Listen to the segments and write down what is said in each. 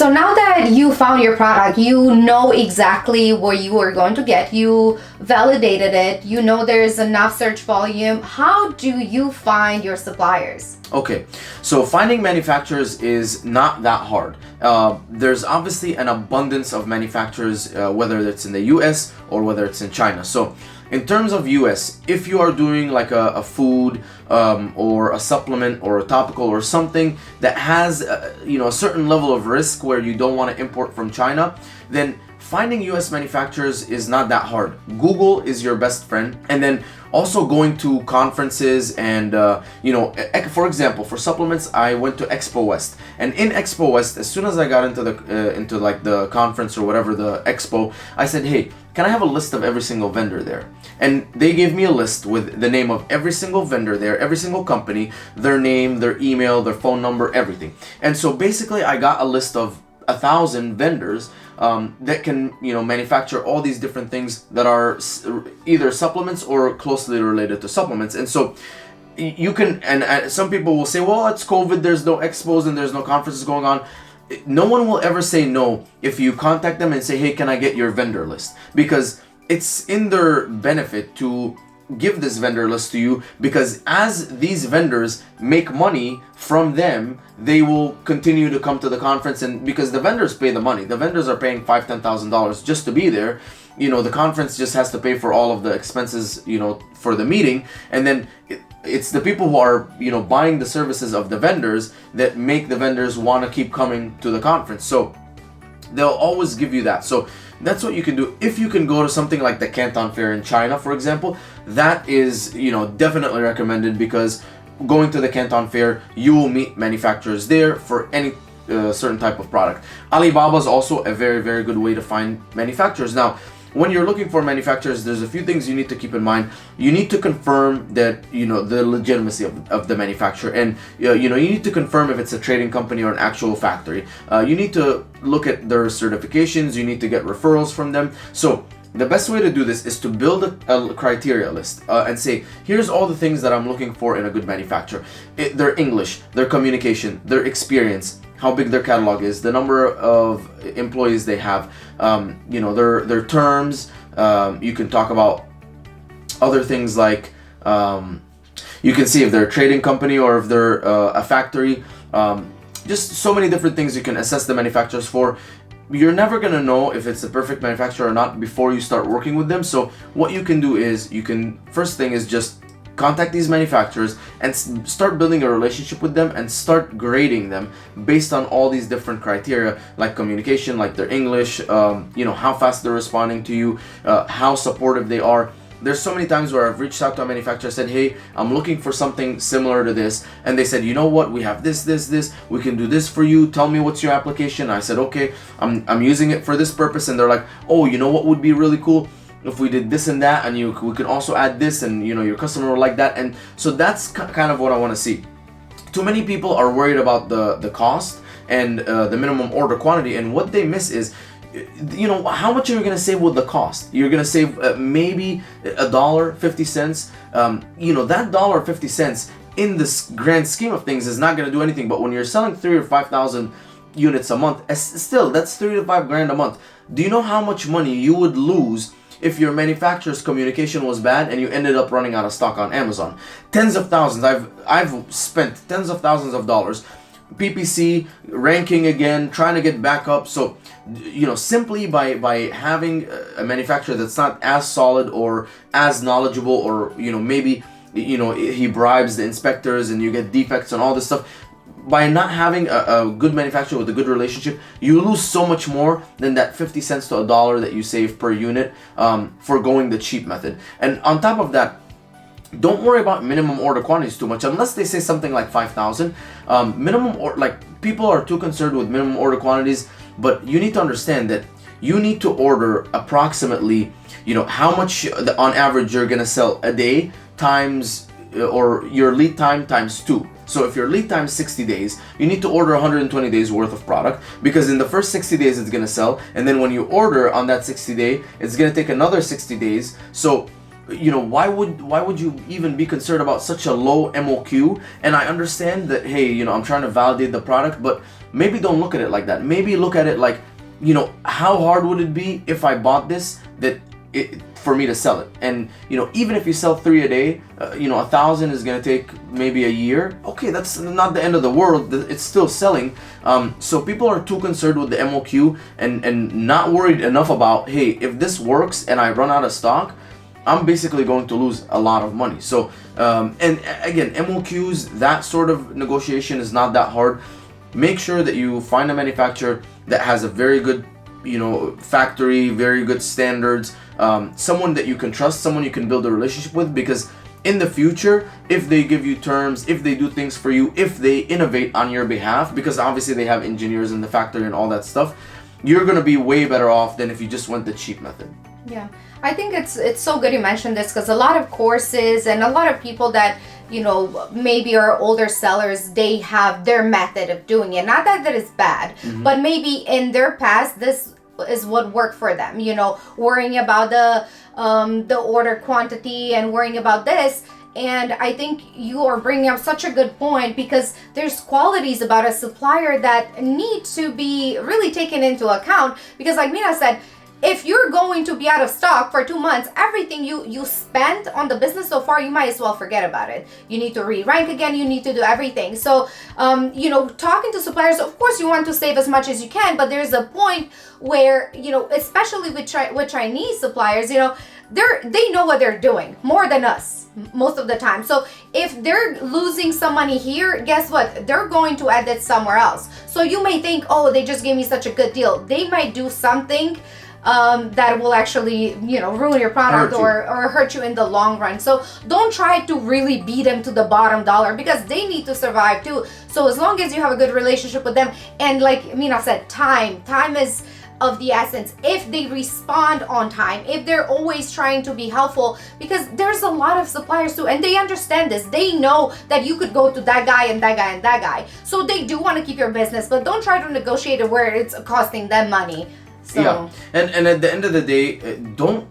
So now that you found your product, you know exactly what you are going to get. You validated it. You know there's enough search volume. How do you find your suppliers? Okay, so finding manufacturers is not that hard. There's obviously an abundance of manufacturers, whether it's in the US or whether it's in China. So in terms of US, if you are doing like a food or a supplement or a topical or something that has a certain level of risk where you don't want to import from China, then finding US manufacturers is not that hard. Google is your best friend, and then also going to conferences and for example, for supplements, I went to Expo West, and in Expo West, as soon as I got into the conference or whatever, the expo, I said, hey, can I have a list of every single vendor there? And they gave me a list with the name of every single vendor there, every single company, their name, their email, their phone number, everything. And so basically I got a list of 1,000 vendors that can manufacture all these different things that are either supplements or closely related to supplements. And so you can, and some people will say, well, it's COVID, there's no expos and there's no conferences going on. No one will ever say no if you contact them and say, hey, can I get your vendor list? Because it's in their benefit to give this vendor list to you, because as these vendors make money from them, they will continue to come to the conference, and because the vendors pay the money, the vendors are paying $5,000-$10,000 just to be there. The conference just has to pay for all of the expenses, for the meeting, and then it's the people who are buying the services of the vendors that make the vendors want to keep coming to the conference. So they'll always give you that. So that's what you can do. If you can go to something like the Canton Fair in China, for example, that is definitely recommended, because going to the Canton Fair, you will meet manufacturers there for any certain type of product. Alibaba is also a very, very good way to find manufacturers. Now, when you're looking for manufacturers, there's a few things you need to keep in mind. You need to confirm that the legitimacy of the manufacturer, and you need to confirm if it's a trading company or an actual factory. You need to look at their certifications. You need to get referrals from them. So the best way to do this is to build a criteria list and say, here's all the things that I'm looking for in a good manufacturer. Their English, their communication, their experience, how big their catalog is, the number of employees they have, their terms. You can talk about other things like, you can see if they're a trading company or if they're a factory. Just so many different things you can assess the manufacturers for. You're never gonna know if it's a perfect manufacturer or not before you start working with them. So what you can do is, first thing is just contact these manufacturers and start building a relationship with them and start grading them based on all these different criteria, like communication, like their English, how fast they're responding to you, how supportive they are. There's so many times where I've reached out to a manufacturer, said, hey, I'm looking for something similar to this, and they said, you know what, we have this, we can do this for you, tell me what's your application. I said, okay, I'm using it for this purpose, and they're like, oh, you know what would be really cool? If we did this and that, and we could also add this, and your customer will like that. And so that's kind of what I want to see. Too many people are worried about the cost and the minimum order quantity, and what they miss is, how much are you going to save with the cost? You're going to save maybe $1.50. That $1.50 in this grand scheme of things is not going to do anything. But when you're selling 3,000 or 5,000 units a month, still that's $3 to $5 grand a month. Do you know how much money you would lose if your manufacturer's communication was bad and you ended up running out of stock on Amazon? Tens of thousands. I've spent tens of thousands of dollars, PPC, ranking again, trying to get back up. So simply by having a manufacturer that's not as solid or as knowledgeable, or maybe he bribes the inspectors and you get defects and all this stuff, by not having a good manufacturer with a good relationship, you lose so much more than that 50 cents to $1 that you save per unit for going the cheap method. And on top of that, don't worry about minimum order quantities too much, unless they say something like 5,000. People are too concerned with minimum order quantities, but you need to understand that you need to order approximately, how much on average you're gonna sell a day times, or your lead time times 2. So if your lead time is 60 days, you need to order 120 days worth of product, because in the first 60 days it's gonna sell, and then when you order on that 60 day, it's gonna take another 60 days. So why would you even be concerned about such a low MOQ? And I understand that, hey, I'm trying to validate the product, but maybe don't look at it like that. Maybe look at it like, how hard would it be if I bought this for me to sell it? And even if you sell 3 a day, 1,000 is going to take maybe a year. Okay, that's not the end of the world. It's still selling. So people are too concerned with the MOQ and not worried enough about, hey, if this works and I run out of stock, I'm basically going to lose a lot of money. So and again, MOQs, that sort of negotiation is not that hard. Make sure that you find a manufacturer that has a very good factory, very good standards, someone that you can trust, someone you can build a relationship with, because in the future, if they give you terms, if they do things for you, if they innovate on your behalf, because obviously they have engineers in the factory and all that stuff, you're going to be way better off than if you just went the cheap method. Yeah, I think it's so good you mentioned this, because a lot of courses and a lot of people that maybe are older sellers, they have their method of doing it. Not that is bad, but maybe in their past, this is what worked for them. Worrying about the order quantity and worrying about this. And I think you are bringing up such a good point, because there's qualities about a supplier that need to be really taken into account. Because like Mina said, if you're going to be out of stock for 2 months, everything you spent on the business so far, you might as well forget about it. You need to re-rank again. You need to do everything. So, talking to suppliers, of course, you want to save as much as you can, but there's a point where, especially with Chinese suppliers, they know what they're doing more than us most of the time. So if they're losing some money here, guess what? They're going to add it somewhere else. So you may think, oh, they just gave me such a good deal. They might do something that will actually, ruin your product or hurt you in the long run. So don't try to really beat them to the bottom dollar, because they need to survive too. So as long as you have a good relationship with them, and like Mina said, time is of the essence. If they respond on time, if they're always trying to be helpful, because there's a lot of suppliers too, and they understand this. They know that you could go to that guy and that guy and that guy. So they do want to keep your business, but don't try to negotiate it where it's costing them money. So. Yeah, and at the end of the day,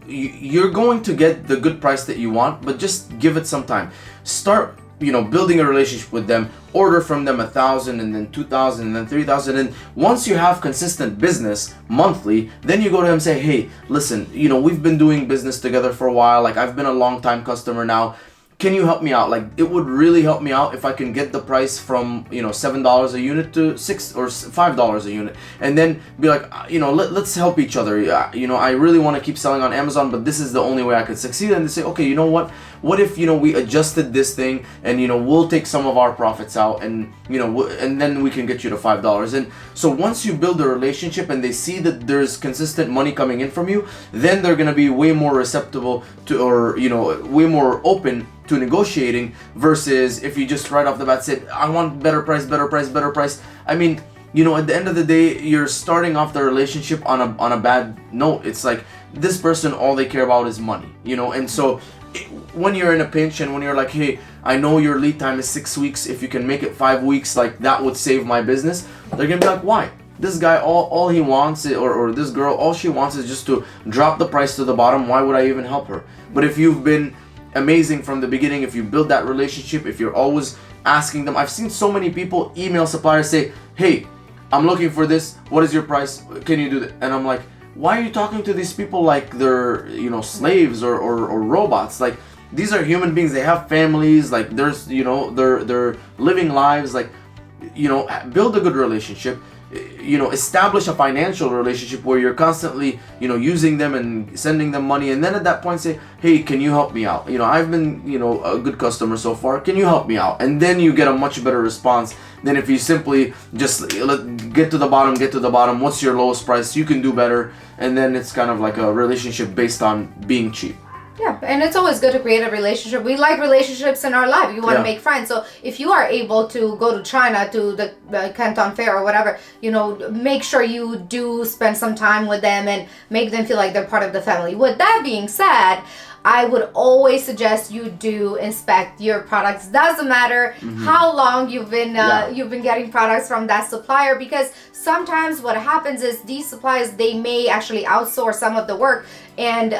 you're going to get the good price that you want, but just give it some time. Start, building a relationship with them. Order from them 1,000 and then 2,000 and then 3,000. And once you have consistent business monthly, then you go to them and say, hey, listen, we've been doing business together for a while. Like, I've been a long time customer now. Can you help me out? Like, it would really help me out if I can get the price from, $7 a unit to $6 or $5 a unit. And then be like, let's help each other. I really want to keep selling on Amazon, but this is the only way I could succeed. And they say, okay, you know what? What if, we adjusted this thing and, we'll take some of our profits out and, and then we can get you to $5. And so once you build a relationship and they see that there's consistent money coming in from you, then they're going to be way more receptive to, or, way more open to negotiating, versus if you just right off the bat said, I want better price. I mean, at the end of the day, you're starting off the relationship on a bad note. It's like, this person, all they care about is money, and so when you're in a pinch and when you're like, hey, I know your lead time is 6 weeks, if you can make it 5 weeks, like, that would save my business, they're gonna be like, why? This guy, all he wants is, or this girl, all she wants is just to drop the price to the bottom. Why would I even help her? But if you've been amazing from the beginning, if you build that relationship, if you're always asking them, I've seen so many people email suppliers say, hey, I'm looking for this, what is your price, can you do that? And I'm like, why are you talking to these people like they're slaves or robots? Like, these are human beings, they have families, like, there's they're living lives. Like, build a good relationship, establish a financial relationship where you're constantly, using them and sending them money. And then at that point say, hey, can you help me out? I've been, a good customer so far. Can you help me out? And then you get a much better response than if you simply just get to the bottom. What's your lowest price? You can do better. And then it's kind of like a relationship based on being cheap. Yeah, and it's always good to create a relationship. We like relationships in our life. You want to make friends. So if you are able to go to China, to the Canton Fair or whatever, make sure you do spend some time with them and make them feel like they're part of the family. With that being said, I would always suggest you do inspect your products. Doesn't matter how long you've been getting products from that supplier, because sometimes what happens is these suppliers, they may actually outsource some of the work, And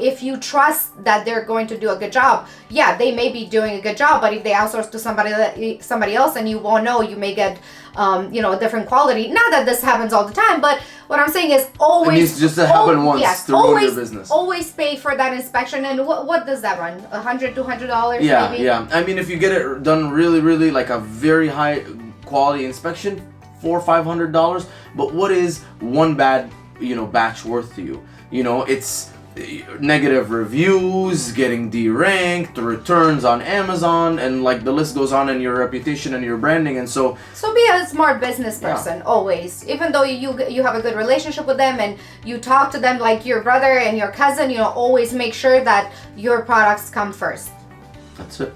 if you trust that they're going to do a good job, yeah, they may be doing a good job, but if they outsource to somebody else and you won't know, you may get a different quality. Not that this happens all the time, but what I'm saying is always, it needs just to happen once to ruin your business. Always pay for that inspection. And what does that run? $100, $200 yeah, maybe? Yeah. I mean, if you get it done really, really like a very high quality inspection, $400-$500. But what is one bad batch worth to you? It's negative reviews, getting deranked, returns on Amazon, and like the list goes on, and your reputation and your branding. And so be a smart business person always. Even though you have a good relationship with them and you talk to them like your brother and your cousin, always make sure that your products come first. That's it.